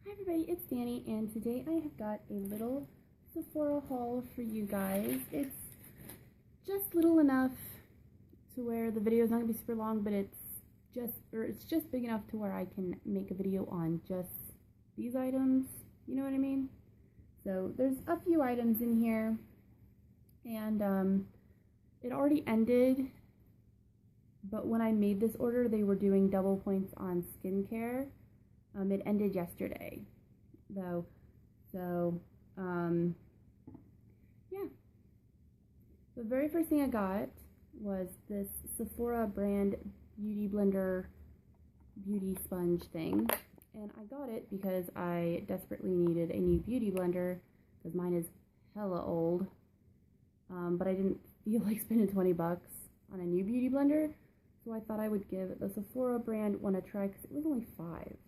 Hi everybody, it's Danny, and today I have got a little Sephora haul for you guys. It's just little enough to where the video is not going to be super long, but it's just big enough to where I can make a video on just these items, you know what I mean? So there's a few items in here, and it already ended, but when I made this order, they were doing double points on skincare. It ended yesterday, though, so, yeah. The very first thing I got was this Sephora brand Beauty Blender beauty sponge thing, and I got it because I desperately needed a new beauty blender, because mine is hella old, but I didn't feel like spending 20 bucks on a new beauty blender, so I thought I would give the Sephora brand one a try, because it was only $5.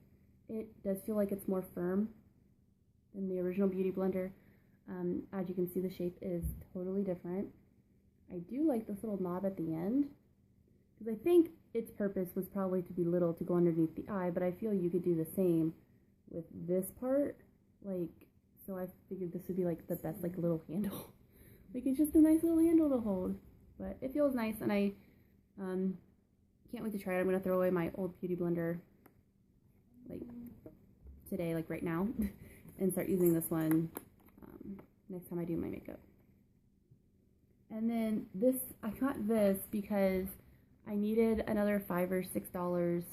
It does feel like it's more firm than the original Beauty Blender. As you can see, the shape is totally different. I do like this little knob at the end, because I think its purpose was probably to be little to go underneath the eye, but I feel you could do the same with this part. Like, so I figured this would be like the best, like, little handle. Like, it's just a nice little handle to hold. But it feels nice, and I can't wait to try it. I'm going to throw away my old Beauty Blender like today, like right now, and start using this one next time I do my makeup. And then this, I got this because I needed another $5 or $6.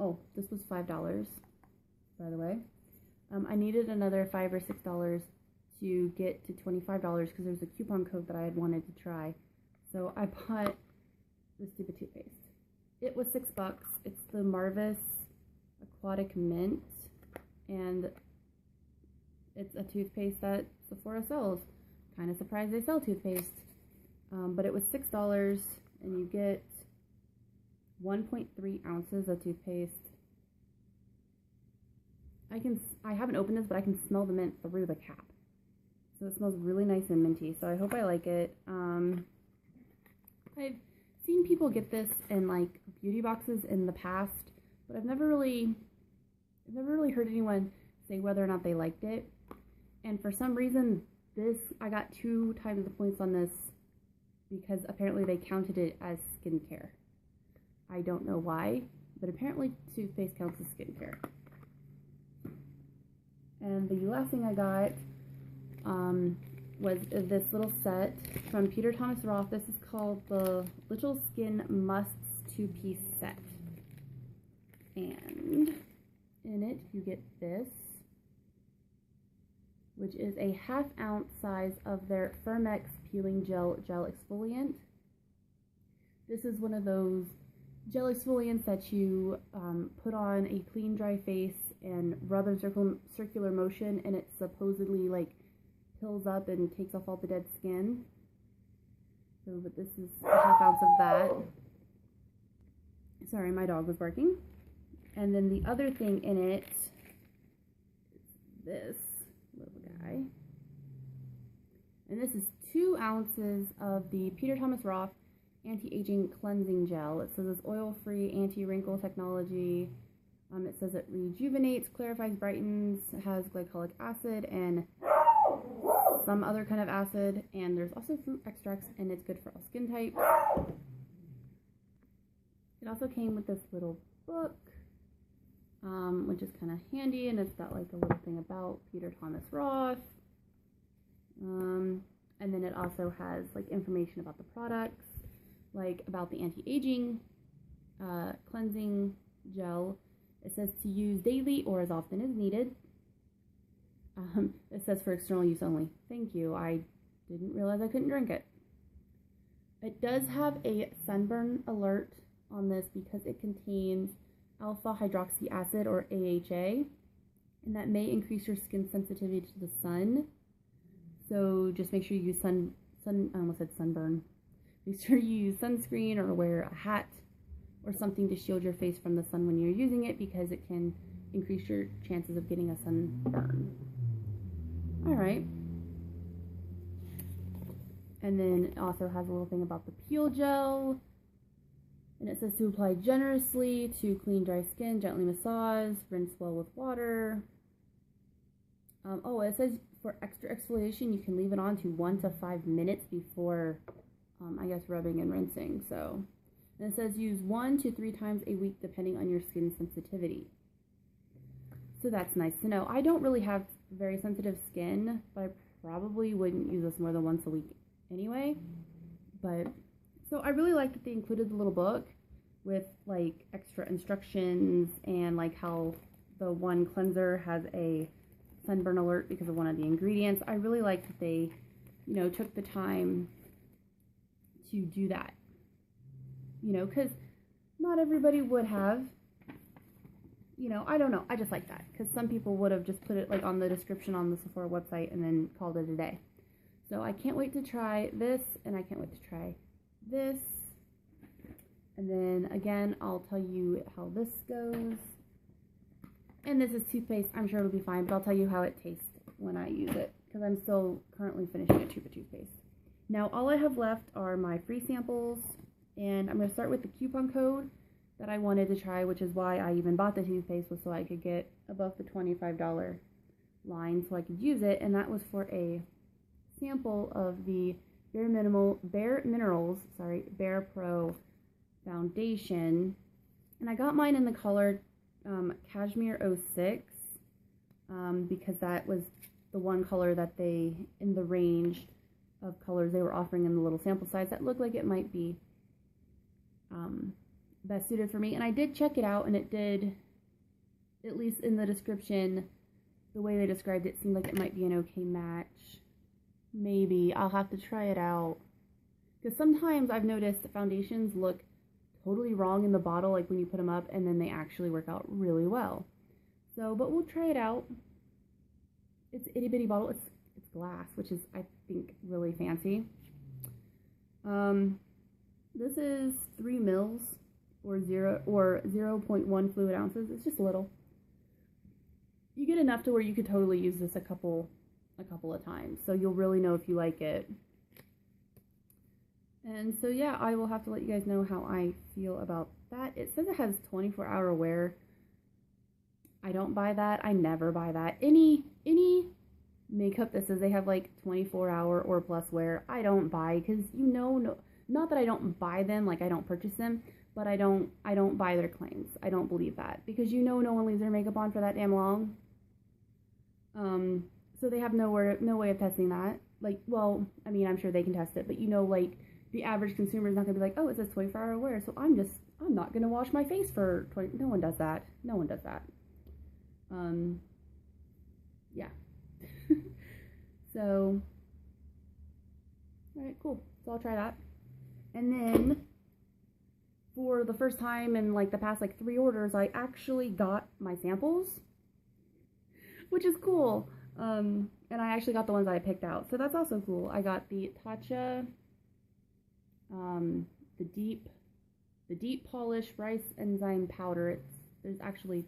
Oh, this was $5, by the way. I needed another $5 or $6 to get to $25 because there's a coupon code that I had wanted to try. So I bought this stupid toothpaste. It was $6. It's the Marvis Aquatic Mint, and it's a toothpaste that Sephora sells. Kind of surprised they sell toothpaste, but it was $6, and you get 1.3 ounces of toothpaste. I haven't opened this, but I can smell the mint through the cap, so it smells really nice and minty. So I hope I like it. I've seen people get this in like beauty boxes in the past, but I've never really heard anyone say whether or not they liked it. And for some reason, I got 2 times the points on this, because apparently they counted it as skincare. I don't know why, but apparently toothpaste counts as skincare. And the last thing I got was this little set from Peter Thomas Roth. This is called the Little Skin Musts 2-piece set. And in it you get this, which is a 1/2 ounce size of their Firmex Peeling Gel Exfoliant. This is one of those gel exfoliants that you put on a clean, dry face and rub in circular motion, and it supposedly like pills up and takes off all the dead skin. So, but this is a 1/2 ounce of that. Sorry, my dog was barking. And then the other thing in it is this little guy. And this is 2 ounces of the Peter Thomas Roth Anti-Aging Cleansing Gel. It says it's oil-free, anti-wrinkle technology. It says it rejuvenates, clarifies, brightens, has glycolic acid and some other kind of acid. And there's also fruit extracts, and it's good for all skin types. It also came with this little book, which is kind of handy, and it's got like a little thing about Peter Thomas Roth, and then it also has like information about the products, like about the anti-aging cleansing gel. It says to use daily or as often as needed. It says for external use only. Thank you, I didn't realize I couldn't drink it. It does have a sunburn alert on this because it contains alpha hydroxy acid, or AHA, and that may increase your skin sensitivity to the sun. So just make sure you use I almost said sunburn. Make sure you use sunscreen or wear a hat or something to shield your face from the sun when you're using it, because it can increase your chances of getting a sunburn. Alright. And then it also has a little thing about the peel gel. And it says to apply generously to clean dry skin, gently massage, rinse well with water. It says for extra exfoliation, you can leave it on to 1 to 5 minutes before, I guess, rubbing and rinsing. So, and it says use 1 to 3 times a week depending on your skin sensitivity. So that's nice to know. I don't really have very sensitive skin, but I probably wouldn't use this more than once a week anyway. But so I really like that they included the little book with like extra instructions and like how the one cleanser has a sunburn alert because of one of the ingredients. I really like that they, took the time to do that. Because not everybody would have, I don't know. I just like that because some people would have just put it like on the description on the Sephora website and then called it a day. So I can't wait to try this, and I can't wait to try this. And then again, I'll tell you how this goes. And this is toothpaste. I'm sure it'll be fine, but I'll tell you how it tastes when I use it because I'm still currently finishing a tube of toothpaste. Now, all I have left are my free samples, and I'm going to start with the coupon code that I wanted to try, which is why I even bought the toothpaste, was so I could get above the $25 line so I could use it, and that was for a sample of the Bare Pro foundation, and I got mine in the color Cashmere 06 because that was the one color that they, in the range of colors they were offering in the little sample size, that looked like it might be best suited for me. And I did check it out, and it did, at least in the description, the way they described it seemed like it might be an okay match. Maybe. I'll have to try it out. Because sometimes I've noticed foundations look totally wrong in the bottle, like when you put them up, and then they actually work out really well. So, but we'll try it out. It's an itty bitty bottle. It's glass, which is, I think, really fancy. This is 3 mils or 0.1 fluid ounces. It's just a little. You get enough to where you could totally use this a couple of times, so you'll really know if you like it. And so yeah, I will have to let you guys know how I feel about that. It says it has 24-hour wear. I don't buy that. I never buy that. Any makeup that says they have like 24-hour or plus wear, I don't buy, because not that I don't buy them, like I don't purchase them, but I don't buy their claims. I don't believe that, because no one leaves their makeup on for that damn long. So they have no way of testing that. Like, well, I mean, I'm sure they can test it, but like the average consumer is not gonna be like, oh, it says 24-hour wear, so I'm not gonna wash my face for 20. No one does that. No one does that. Yeah. So, all right, cool. So I'll try that. And then for the first time in like the past like 3 orders, I actually got my samples, which is cool. And I actually got the ones that I picked out, so that's also cool. I got the Tatcha, the deep polish rice enzyme powder. There's actually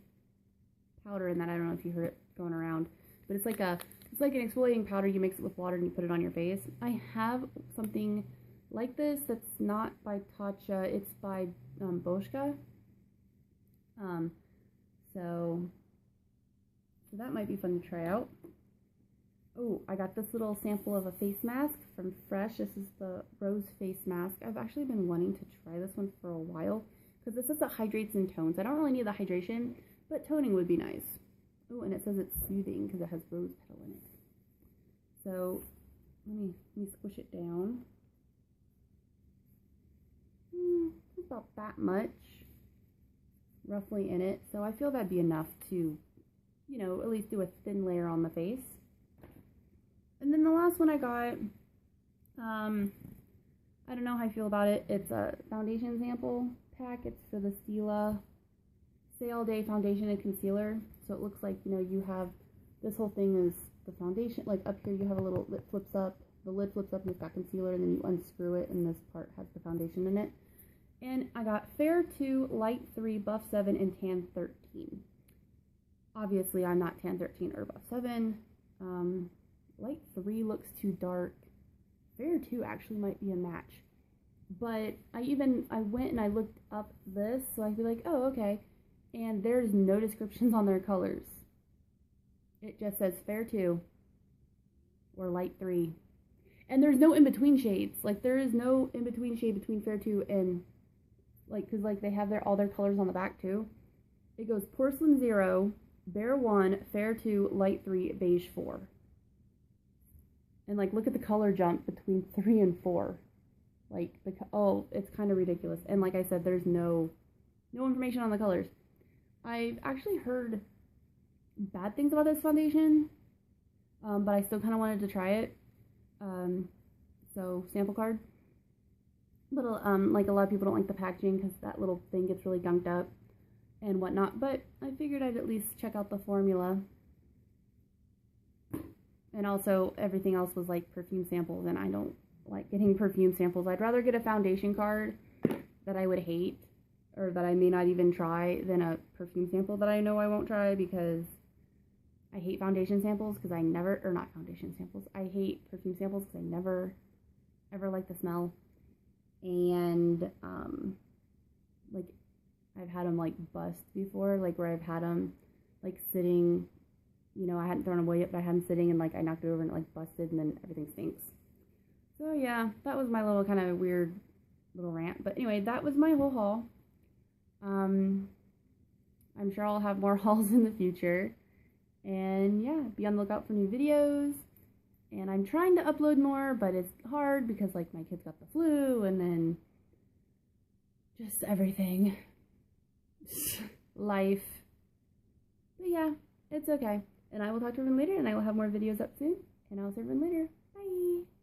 powder in that. I don't know if you heard it going around, but it's like an exfoliating powder. You mix it with water and you put it on your face. I have something like this that's not by Tatcha. It's by Boschka. So that might be fun to try out. Oh, I got this little sample of a face mask from Fresh. This is the Rose Face Mask. I've actually been wanting to try this one for a while because this says it hydrates and tones. I don't really need the hydration, but toning would be nice. Oh, and it says it's soothing because it has rose petal in it. So let me squish it down. It's about that much roughly in it. So I feel that'd be enough to, at least do a thin layer on the face. And then the last one I got, I don't know how I feel about it. It's a foundation sample pack. It's for the Stila Stay All Day Foundation and Concealer. So it looks like, you have, this whole thing is the foundation. Like up here you have a little, it flips up, the lid flips up and it's got concealer, and then you unscrew it and this part has the foundation in it. And I got Fair 2, Light 3, Buff 7, and Tan 13. Obviously I'm not Tan 13 or Buff 7. Light 3 looks too dark. Fair 2 actually might be a match. But I went and I looked up this, so I'd be like, oh, okay. And there's no descriptions on their colors. It just says Fair 2 or Light 3. And there's no in-between shades. Like, there is no in-between shade between Fair 2 and, like, because, like, they have all their colors on the back, too. It goes Porcelain 0, Bare 1, Fair 2, Light 3, Beige 4. And, like, look at the color jump between 3 and 4. Like, it's kind of ridiculous. And like I said, there's no information on the colors. I've actually heard bad things about this foundation, but I still kind of wanted to try it. So, sample card. But, like, a lot of people don't like the packaging because that little thing gets really gunked up and whatnot. But I figured I'd at least check out the formula. And also, everything else was, like, perfume samples, and I don't like getting perfume samples. I'd rather get a foundation card that I would hate, or that I may not even try, than a perfume sample that I know I won't try, because I hate foundation samples because I never, or not foundation samples, I hate perfume samples because I never, ever like the smell. And, like, I've had them, like, bust before, like, where I've had them, like, sitting, you know, I hadn't thrown them away yet, but I had them sitting, and, like, I knocked it over and it, like, busted, and then everything stinks. So, yeah, that was my little kind of weird little rant. But anyway, that was my whole haul. I'm sure I'll have more hauls in the future. And, yeah, be on the lookout for new videos. And I'm trying to upload more, but it's hard because, like, my kids got the flu, and then just everything. Life. But, yeah, it's okay. And I will talk to everyone later, and I will have more videos up soon. And I'll see everyone later. Bye!